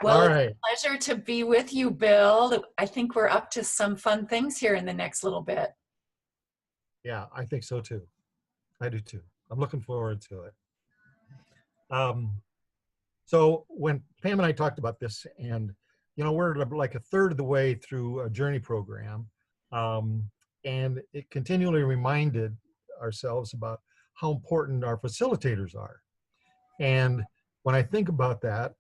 Well, All it's right. a pleasure to be with you, Bill. I think we're up to some fun things here in the next little bit. Yeah, I think so too. I do too. I'm looking forward to it. Um, so when Pam and I talked about this, and we're like a third of the way through a journey program, um, and it continually reminded ourselves about how important our facilitators are. And when I think about that,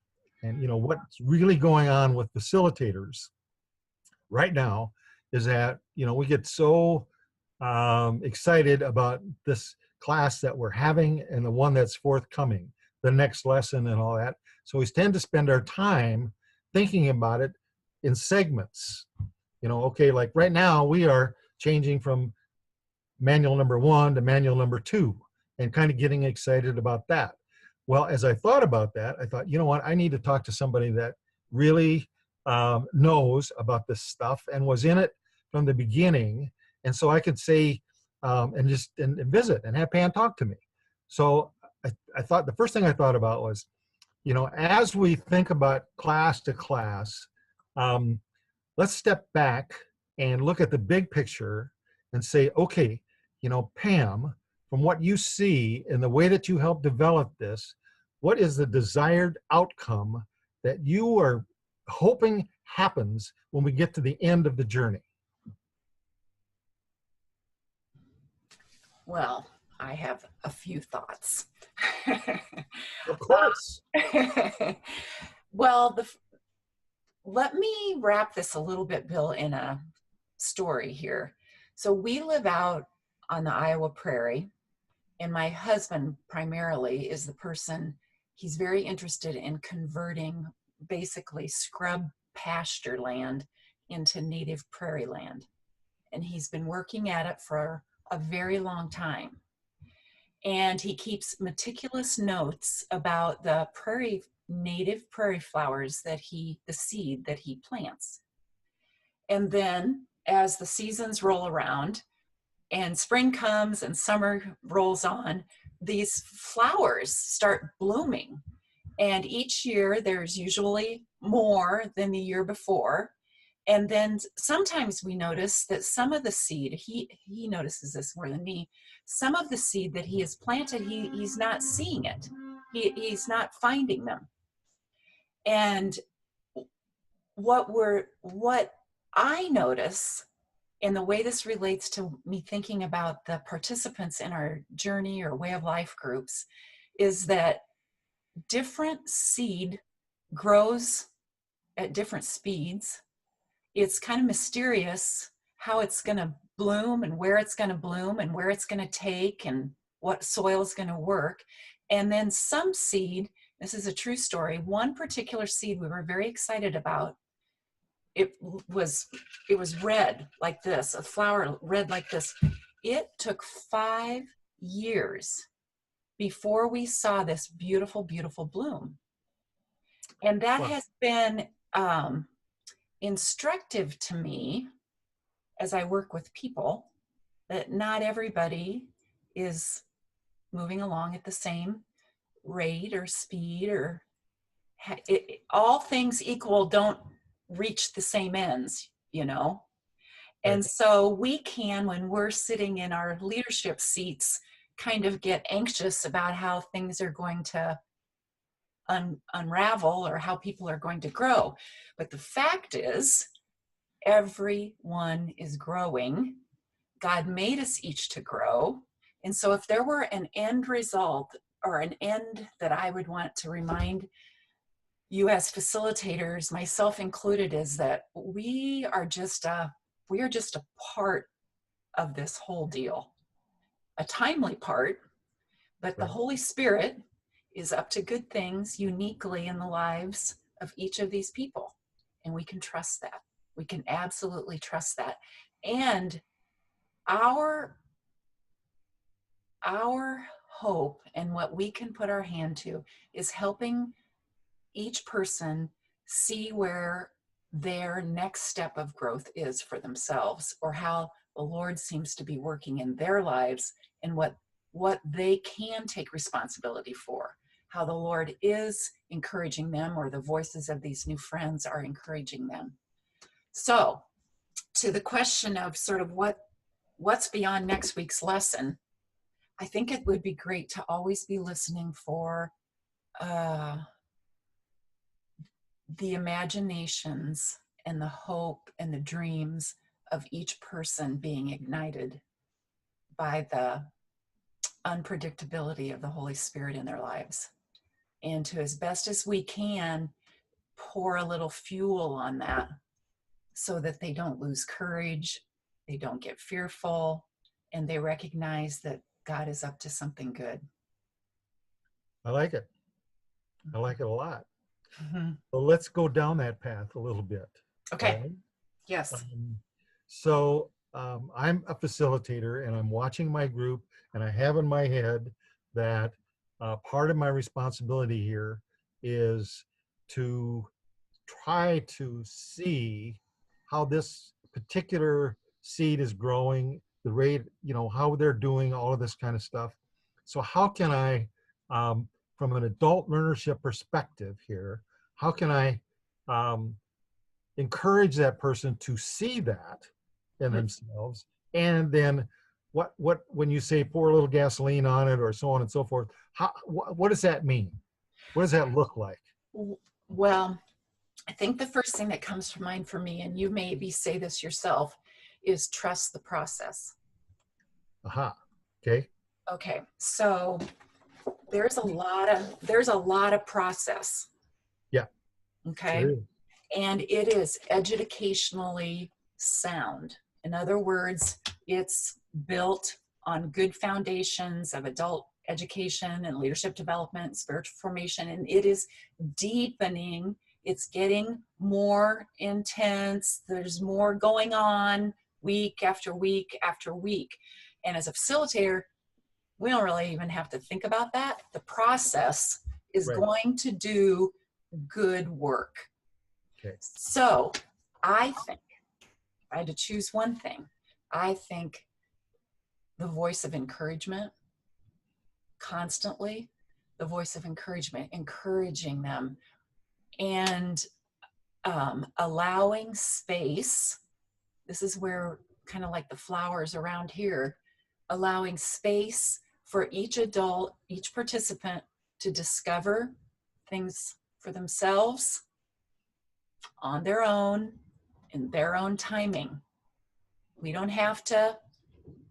and what's really going on with facilitators right now, is that we get so excited about this class that we're having and the one that's forthcoming, the next lesson and all that. So we tend to spend our time thinking about it in segments. Okay, like right now we are changing from manual number 1 to manual number 2 and kind of getting excited about that. Well, as I thought about that, I thought, you know what, I need to talk to somebody that really knows about this stuff and was in it from the beginning. And so I could say, and visit and have Pam talk to me. So I thought the first thing I thought about was, as we think about class to class, let's step back and look at the big picture and say, okay, Pam, from what you see and the way that you help develop this, what is the desired outcome that you are hoping happens when we get to the end of the journey? Well, I have a few thoughts. Of course. Well, let me wrap this a little bit, Bill, in a story here. So we live out on the Iowa prairie, and my husband primarily is the person, he's very interested in converting basically scrub pasture land into native prairie land. And he's been working at it for a very long time. And he keeps meticulous notes about the native prairie flowers the seed that he plants. And then as the seasons roll around and spring comes and summer rolls on, these flowers start blooming. And each year there's usually more than the year before. And then sometimes we notice that some of the seed, he notices this more than me, some of the seed that he has planted, he's not seeing it. He's not finding them. And what I notice, and the way this relates to me thinking about the participants in our journey or way of life groups, is that different seed grows at different speeds. It's kind of mysterious how it's going to bloom and where it's going to bloom and where it's going to take and what soil is going to work. And then some seed, this is a true story, one particular seed we were very excited about, it was red like this, a flower red like this. It took 5 years before we saw this beautiful, beautiful bloom. And that has been instructive to me as I work with people, that not everybody is moving along at the same rate or speed, or all things equal don't reach the same ends, And so we can, when we're sitting in our leadership seats, kind of get anxious about how things are going to unravel or how people are going to grow. But the fact is, everyone is growing. God made us each to grow. And so if there were an end result or an end that I would want to remind you as facilitators, myself included, is that we are just a part of this whole deal, a timely part, but the Holy Spirit is up to good things uniquely in the lives of each of these people. And we can trust that. We can absolutely trust that. And our hope and what we can put our hand to is helping each person see where their next step of growth is for themselves, or how the Lord seems to be working in their lives, and what they can take responsibility for, how the Lord is encouraging them, or the voices of these new friends are encouraging them. So, to the question of sort of what's beyond next week's lesson, I think it would be great to always be listening for the imaginations and the hope and the dreams of each person being ignited by the unpredictability of the Holy Spirit in their lives. And to, as best as we can, pour a little fuel on that so that they don't lose courage, they don't get fearful, and they recognize that God is up to something good. I like it. I like it a lot. Mm-hmm. So let's go down that path a little bit. Okay. Right? Yes. I'm a facilitator, and I'm watching my group, and I have in my head that part of my responsibility here is to try to see how this particular seed is growing, the rate, how they're doing, all of this kind of stuff. So how can I, from an adult learnership perspective here, how can I encourage that person to see that in themselves? And then what when you say pour a little gasoline on it, or so on and so forth, what does that mean? What does that look like? Well, I think the first thing that comes to mind for me, and you maybe say this yourself, is trust the process. Aha. Okay. Okay. So there's a lot of process. Yeah. Okay. Sure. And it is educationally sound. In other words, it's built on good foundations of adult education and leadership development, spiritual formation, and it is deepening. It's getting more intense. There's more going on week after week after week. And as a facilitator, we don't really even have to think about that. The process is Right. going to do good work. Okay. So I think, if I had to choose one thing, I think the voice of encouragement, constantly, the voice of encouragement, encouraging them, and allowing space. This is where, kind of like the flowers around here, allowing space for each adult, each participant to discover things for themselves on their own, in their own timing. We don't have to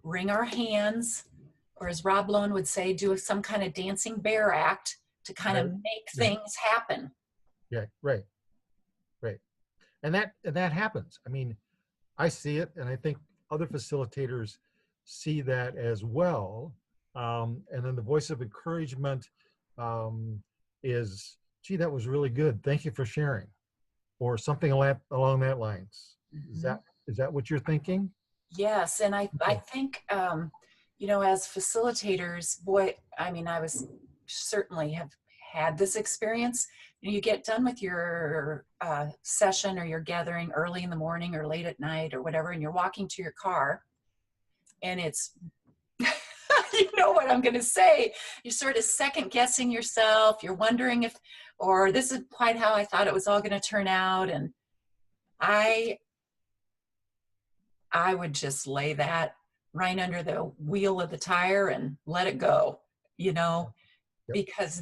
wring our hands, or as Rob Lowe would say, do some kind of dancing bear act to kind of make things happen. Yeah, right. And that happens. I mean, I see it, and I think other facilitators see that as well. And then the voice of encouragement is, gee, that was really good. Thank you for sharing, or something along that lines. Mm-hmm. Is that what you're thinking? Yes, and I think as facilitators, boy, I mean, I was certainly have had this experience. You get done with your session or your gathering early in the morning or late at night or whatever, and you're walking to your car, and it's you know what I'm going to say. You're sort of second guessing yourself. You're wondering if, or this is quite how I thought it was all going to turn out, and I would just lay that right under the wheel of the tire and let it go, because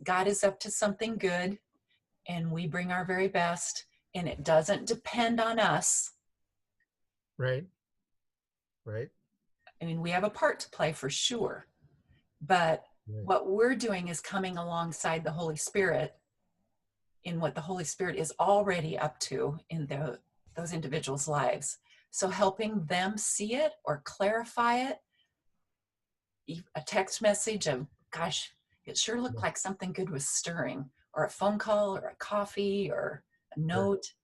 God is up to something good, and we bring our very best, and it doesn't depend on us. Right. I mean, we have a part to play for sure, but what we're doing is coming alongside the Holy Spirit in what the Holy Spirit is already up to in those individuals' lives. So helping them see it or clarify it, a text message of, gosh, it sure looked like something good was stirring, or a phone call or a coffee or a note.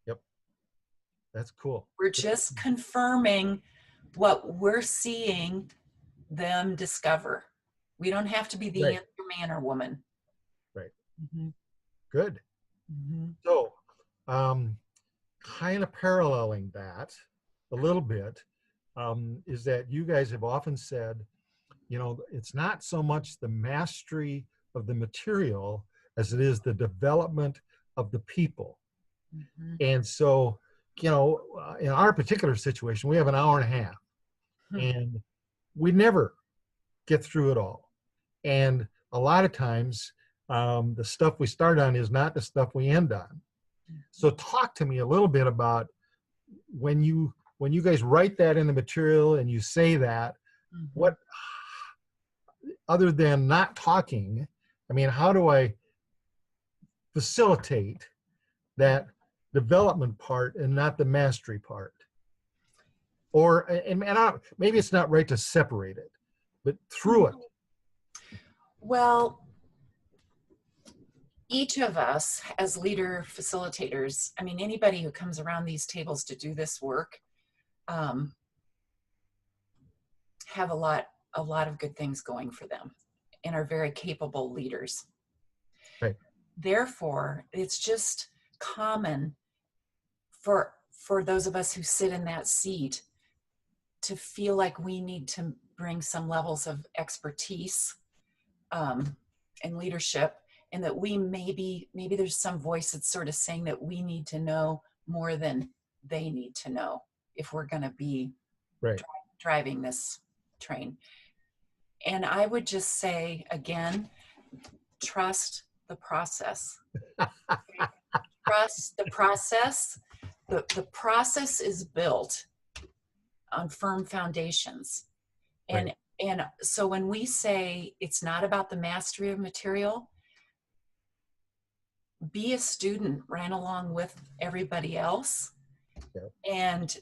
Yep. That's cool. We're just confirming what we're seeing them discover. We don't have to be the answer man or woman. Right. Mm-hmm. Good. Mm-hmm. So, kind of paralleling that a little bit, is that you guys have often said, it's not so much the mastery of the material as it is the development of the people. Mhm. And so, in our particular situation, we have an hour and a half, Hmm. and we never get through it all. And a lot of times, the stuff we start on is not the stuff we end on. So, talk to me a little bit about when you guys write that in the material and you say that, Mhm. what, other than not talking, I mean, how do I facilitate that development part and not the mastery part? Or, maybe it's not right to separate it, but through it. Well, each of us as leader facilitators, I mean, anybody who comes around these tables to do this work, um, have a lot of good things going for them and are very capable leaders. Right. Therefore, it's just common for those of us who sit in that seat to feel like we need to bring some levels of expertise, and leadership, and that we maybe there's some voice that's sort of saying that we need to know more than they need to know if we're going to be Right. driving this train. And I would just say again, trust the process. Trust the process. The process is built on firm foundations. Right. And so when we say it's not about the mastery of material, be a student right along with everybody else. Yeah. And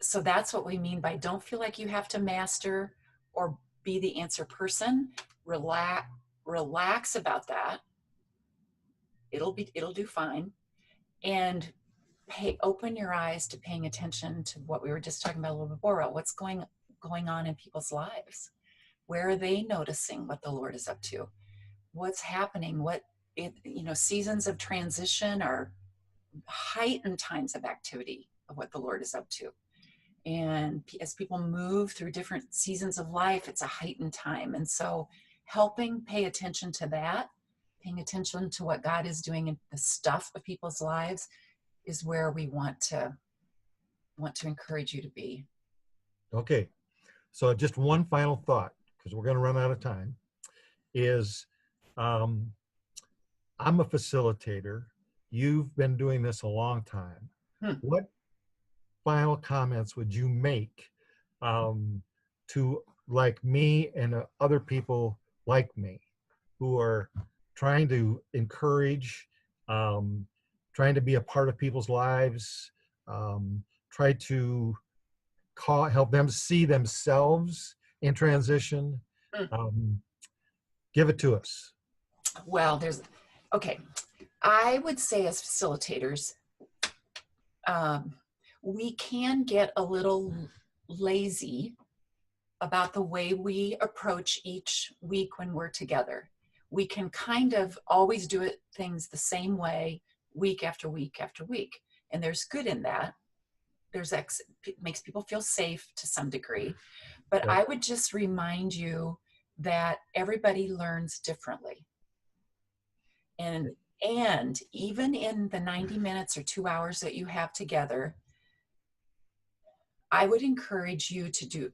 so that's what we mean by don't feel like you have to master or be the answer person. Relax about that. It'll do fine. And open your eyes to paying attention to what we were just talking about a little bit before, what's going on in people's lives. Where are they noticing what the Lord is up to? What's happening? Seasons of transition are heightened times of activity of what the Lord is up to. And as people move through different seasons of life, it's a heightened time. And so helping pay attention to that, paying attention to what God is doing in the stuff of people's lives is where we want to encourage you to be. Okay. So just one final thought, because we're going to run out of time, is um, I'm a facilitator. You've been doing this a long time. Hmm. What final comments would you make um, to like me and other people like me who are trying to encourage, um, trying to be a part of people's lives, try to help them see themselves in transition? Hmm. Um, Give it to us. Well, okay. I would say as facilitators, um, we can get a little lazy about the way we approach each week when we're together. We can kind of always do things the same way week after week after week. And there's good in that. It makes people feel safe to some degree. But Right. I would just remind you that everybody learns differently. And even in the 90 minutes or 2 hours that you have together, I would encourage you to do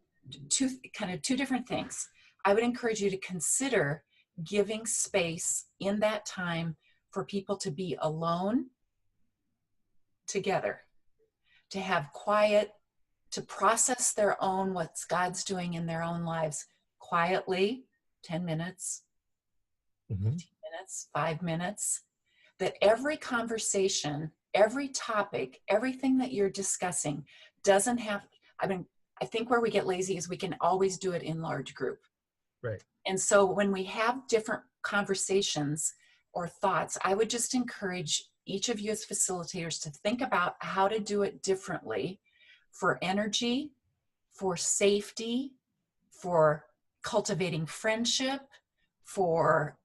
two different things. I would encourage you to consider giving space in that time for people to be alone together, to have quiet, to process their own, what God's doing in their own lives quietly, 10 minutes, Mhm. 15 minutes, 5 minutes, that every conversation, every topic, everything that you're discussing doesn't have, I think where we get lazy is we can always do it in large group. Right. And so when we have different conversations or thoughts, I would just encourage each of you as facilitators to think about how to do it differently for energy, for safety, for cultivating friendship, for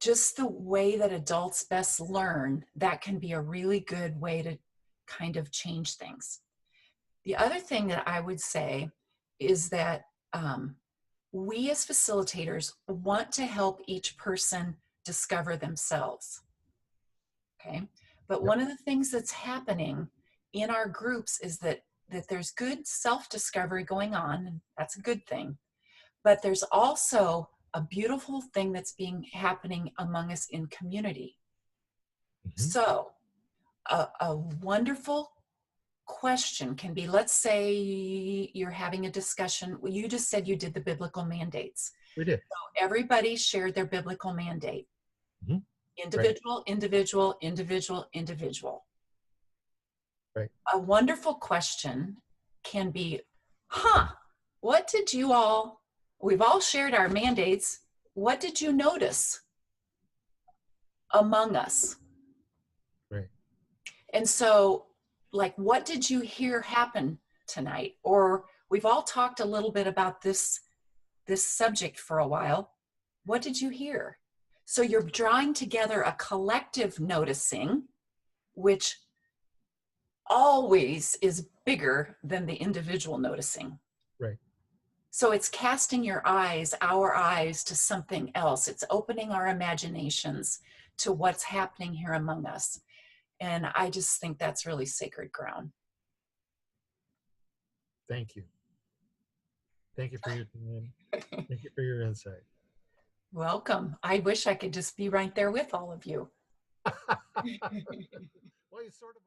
just the way that adults best learn. That can be a really good way to kind of change things. The other thing that I would say is that we as facilitators want to help each person discover themselves. Okay. But Yep. one of the things that's happening in our groups is that there's good self-discovery going on, and that's a good thing. But there's also a beautiful thing that's being happening among us in community. Mhm. So a wonderful question can be, let's say you're having a discussion. Well, you just said you did the biblical mandates. We did. Everybody shared their biblical mandate. Mhm. Right. Individual, individual, individual, individual. Right. A wonderful question can be, huh, what did you all, we've all shared our mandates. What did you notice among us? Right. And so, like, what did you hear happen tonight? Or we've all talked a little bit about this subject for a while. What did you hear? So you're drawing together a collective noticing, which always is bigger than the individual noticing. Right. So it's casting your eyes, our eyes, to something else. It's opening our imaginations to what's happening here among us. And I just think that's really sacred ground. Thank you. Thank you for your time. Thank you for your insight. Welcome. I wish I could just be right there with all of you. Well, you sort of.